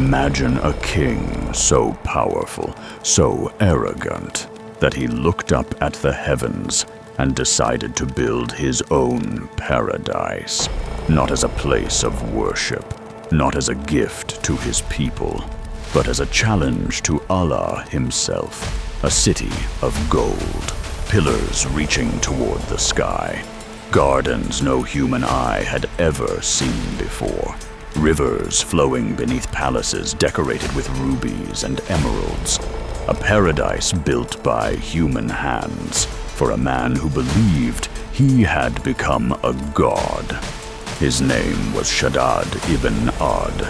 Imagine a king so powerful, so arrogant, that he looked up at the heavens and decided to build his own paradise, not as a place of worship, not as a gift to his people, but as a challenge to Allah himself, a city of gold, pillars reaching toward the sky, gardens no human eye had ever seen before, rivers flowing beneath palaces decorated with rubies and emeralds, a paradise built by human hands for a man who believed he had become a god. His name was Shaddad ibn Aad,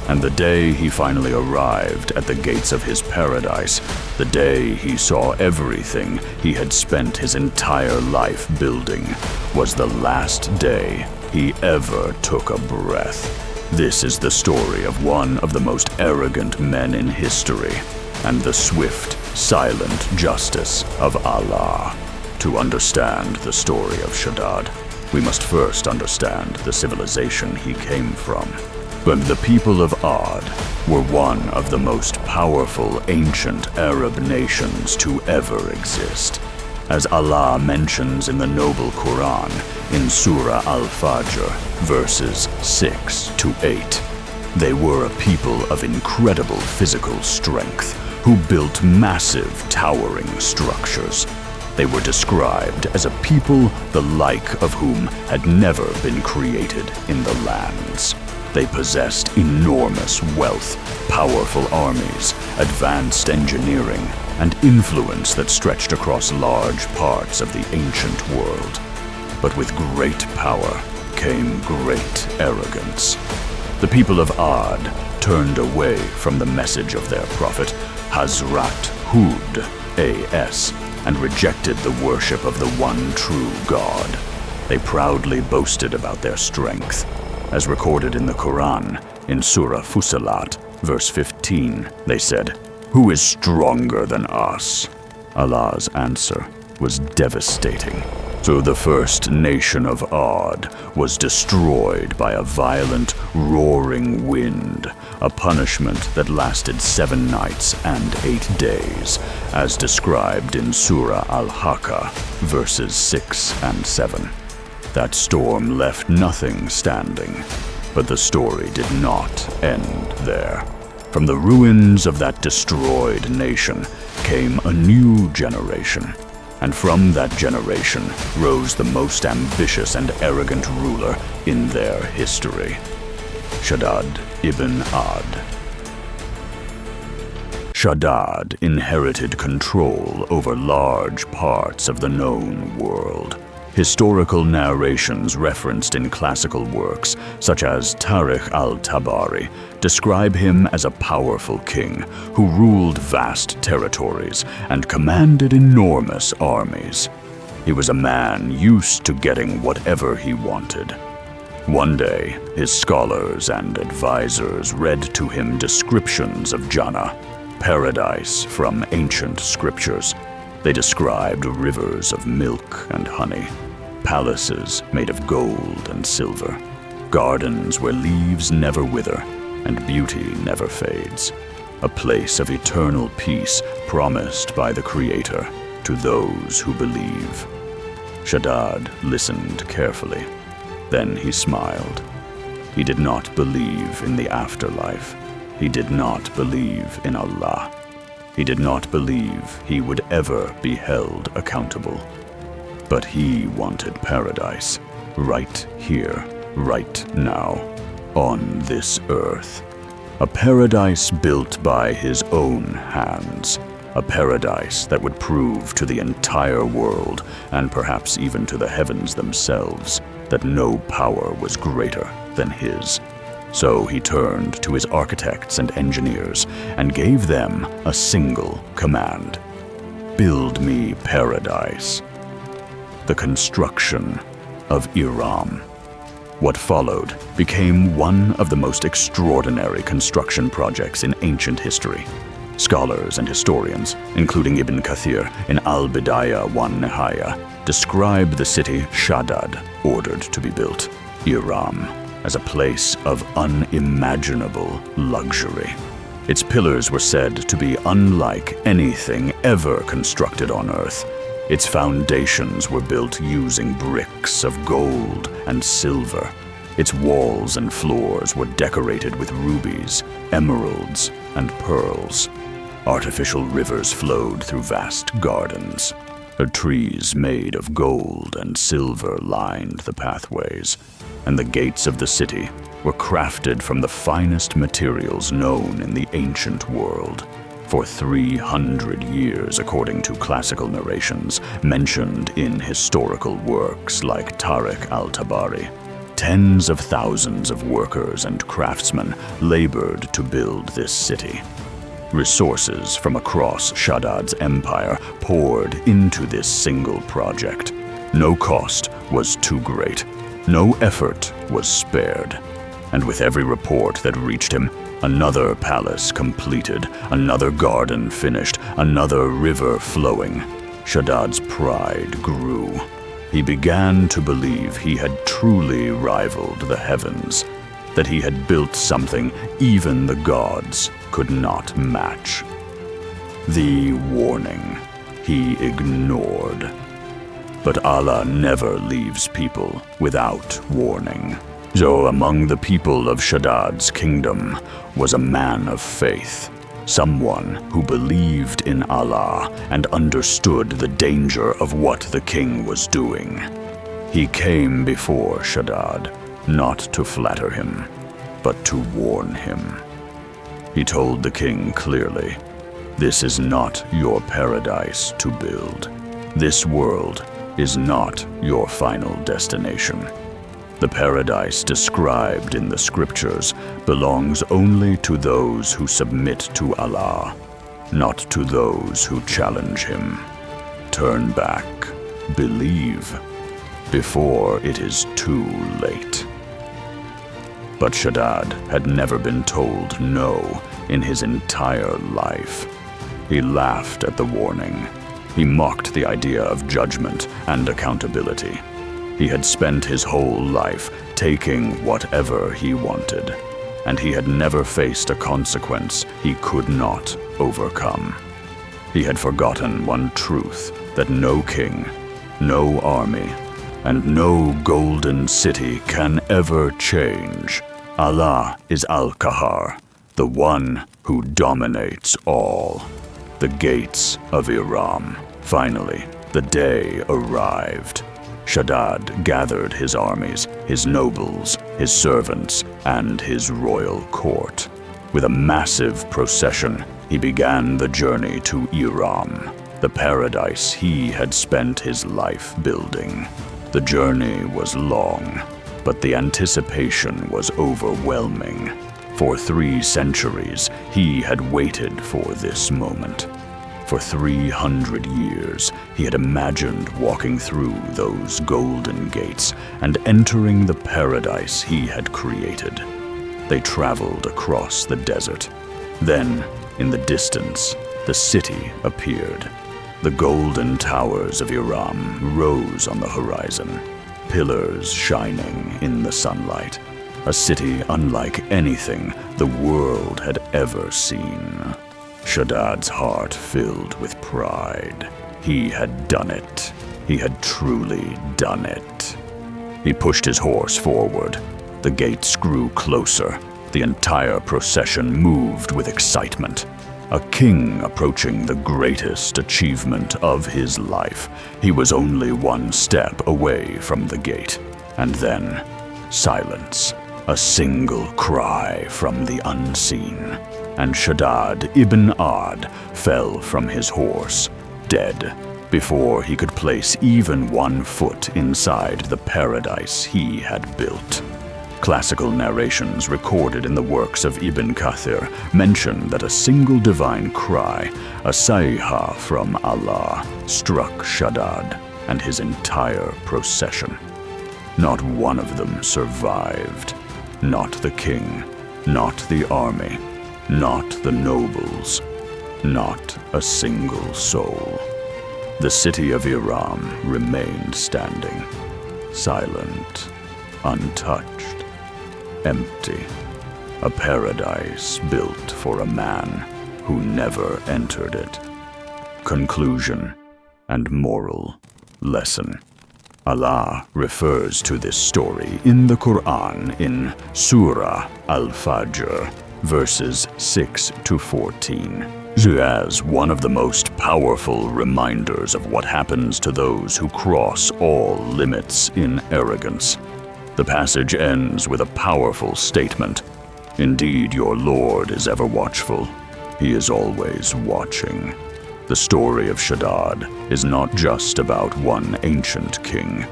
and the day he finally arrived at the gates of his paradise, the day he saw everything he had spent his entire life building, was the last day he ever took a breath. This is the story of one of the most arrogant men in history, and the swift, silent justice of Allah. To understand the story of Shaddad, we must first understand the civilization he came from. But the people of Aad were one of the most powerful ancient Arab nations to ever exist. As Allah mentions in the noble Quran in Surah Al-Fajr, verses 6 to 8, they were a people of incredible physical strength who built massive, towering structures. They were described as a people the like of whom had never been created in the lands. They possessed enormous wealth, powerful armies, advanced engineering, and influence that stretched across large parts of the ancient world. But with great power came great arrogance. The people of Aad turned away from the message of their prophet, Hazrat Hud, A.S., and rejected the worship of the one true God. They proudly boasted about their strength. As recorded in the Quran, in Surah Fussilat, verse 15, they said, "Who is stronger than us?" Allah's answer was devastating. So the first nation of Aad was destroyed by a violent, roaring wind, a punishment that lasted 7 nights and 8 days, as described in Surah Al-Qahhar, verses 6 and 7. That storm left nothing standing, but the story did not end there. From the ruins of that destroyed nation came a new generation, and from that generation rose the most ambitious and arrogant ruler in their history, Shaddad ibn Aad. Shaddad inherited control over large parts of the known world. Historical narrations referenced in classical works, such as Tarikh al-Tabari, describe him as a powerful king who ruled vast territories and commanded enormous armies. He was a man used to getting whatever he wanted. One day, his scholars and advisors read to him descriptions of Jannah, paradise from ancient scriptures. They described rivers of milk and honey, palaces made of gold and silver, gardens where leaves never wither and beauty never fades, a place of eternal peace promised by the Creator to those who believe. Shaddad listened carefully. Then he smiled. He did not believe in the afterlife. He did not believe in Allah. He did not believe he would ever be held accountable. But he wanted paradise, right here, right now, on this earth. A paradise built by his own hands. A paradise that would prove to the entire world, and perhaps even to the heavens themselves, that no power was greater than his. So he turned to his architects and engineers and gave them a single command: build me paradise. The construction of Iram. What followed became one of the most extraordinary construction projects in ancient history. Scholars and historians, including Ibn Kathir in Al-Bidayah wa Nihaya, describe the city Shaddad ordered to be built, Iram, as a place of unimaginable luxury. Its pillars were said to be unlike anything ever constructed on Earth. Its foundations were built using bricks of gold and silver. Its walls and floors were decorated with rubies, emeralds, and pearls. Artificial rivers flowed through vast gardens. Trees made of gold and silver lined the pathways, and the gates of the city were crafted from the finest materials known in the ancient world. For 300 years, according to classical narrations mentioned in historical works like Tariq al-Tabari, tens of thousands of workers and craftsmen labored to build this city. Resources from across Shaddad's empire poured into this single project. No cost was too great. No effort was spared. And with every report that reached him, another palace completed, another garden finished, another river flowing, Shaddad's pride grew. He began to believe he had truly rivaled the heavens, that he had built something even the gods could not match. The warning he ignored. But Allah never leaves people without warning. So among the people of Shaddad's kingdom was a man of faith, someone who believed in Allah and understood the danger of what the king was doing. He came before Shaddad, not to flatter him, but to warn him. He told the king clearly, "This is not your paradise to build. This world is not your final destination. The paradise described in the scriptures belongs only to those who submit to Allah, not to those who challenge him. Turn back, believe, before it is too late." But Shaddad had never been told no in his entire life. He laughed at the warning. He mocked the idea of judgment and accountability. He had spent his whole life taking whatever he wanted, and he had never faced a consequence he could not overcome. He had forgotten one truth, that no king, no army, and no golden city can ever change. Allah is Al-Qahhar, the one who dominates all. The gates of Iram. Finally, the day arrived. Shaddad gathered his armies, his nobles, his servants, and his royal court. With a massive procession, he began the journey to Iram, the paradise he had spent his life building. The journey was long, but the anticipation was overwhelming. For 3 centuries, he had waited for this moment. For 300 years, he had imagined walking through those golden gates and entering the paradise he had created. They traveled across the desert. Then, in the distance, the city appeared. The golden towers of Iram rose on the horizon, pillars shining in the sunlight. A city unlike anything the world had ever seen. Shaddad's heart filled with pride. He had done it. He had truly done it. He pushed his horse forward. The gates grew closer. The entire procession moved with excitement. A king approaching the greatest achievement of his life. He was only one step away from the gate. And then, silence. A single cry from the unseen. And Shaddad ibn Aad fell from his horse, dead, before he could place even one foot inside the paradise he had built. Classical narrations recorded in the works of Ibn Kathir mention that a single divine cry, a sayha from Allah, struck Shaddad and his entire procession. Not one of them survived. Not the king, not the army, not the nobles, not a single soul. The city of Iram remained standing, silent, untouched, empty. a paradise built for a man who never entered it. Conclusion and moral lesson. Allah refers to this story in the Quran in Surah Al-Fajr, verses 6 to 14. As one of the most powerful reminders of what happens to those who cross all limits in arrogance. The passage ends with a powerful statement. Indeed, your Lord is ever watchful. He is always watching. The story of Shaddad is not just about one ancient king.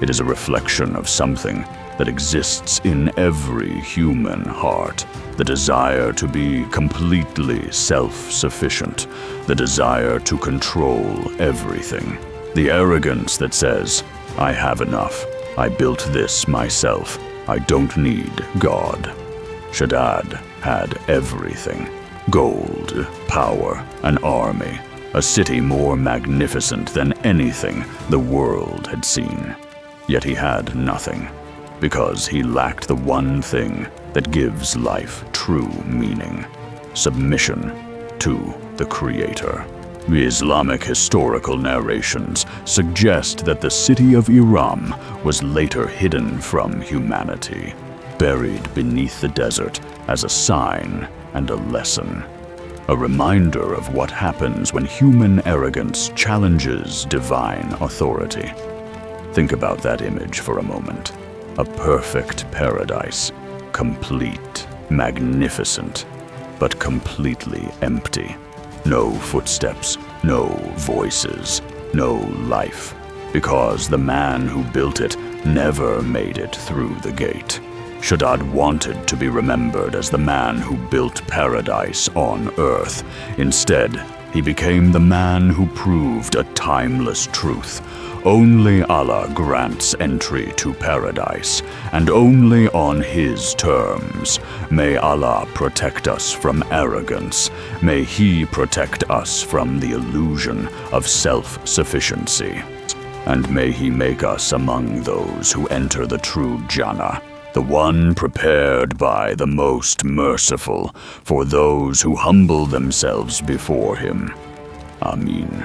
It is a reflection of something that exists in every human heart. The desire to be completely self-sufficient. The desire to control everything. The arrogance that says, I have enough. I built this myself. I don't need God. Shaddad had everything. Gold, power, an army, a city more magnificent than anything the world had seen. Yet he had nothing, because he lacked the one thing that gives life true meaning: submission to the Creator. The Islamic historical narrations suggest that the city of Iram was later hidden from humanity, buried beneath the desert as a sign and a lesson. A reminder of what happens when human arrogance challenges divine authority. Think about that image for a moment. A perfect paradise, complete, magnificent, but completely empty. No footsteps, no voices, no life, because the man who built it never made it through the gate. Shaddad wanted to be remembered as the man who built paradise on earth. Instead, he became the man who proved a timeless truth. Only Allah grants entry to paradise, and only on His terms. May Allah protect us from arrogance. May He protect us from the illusion of self-sufficiency. And may He make us among those who enter the true Jannah, the one prepared by the Most Merciful for those who humble themselves before Him. Ameen.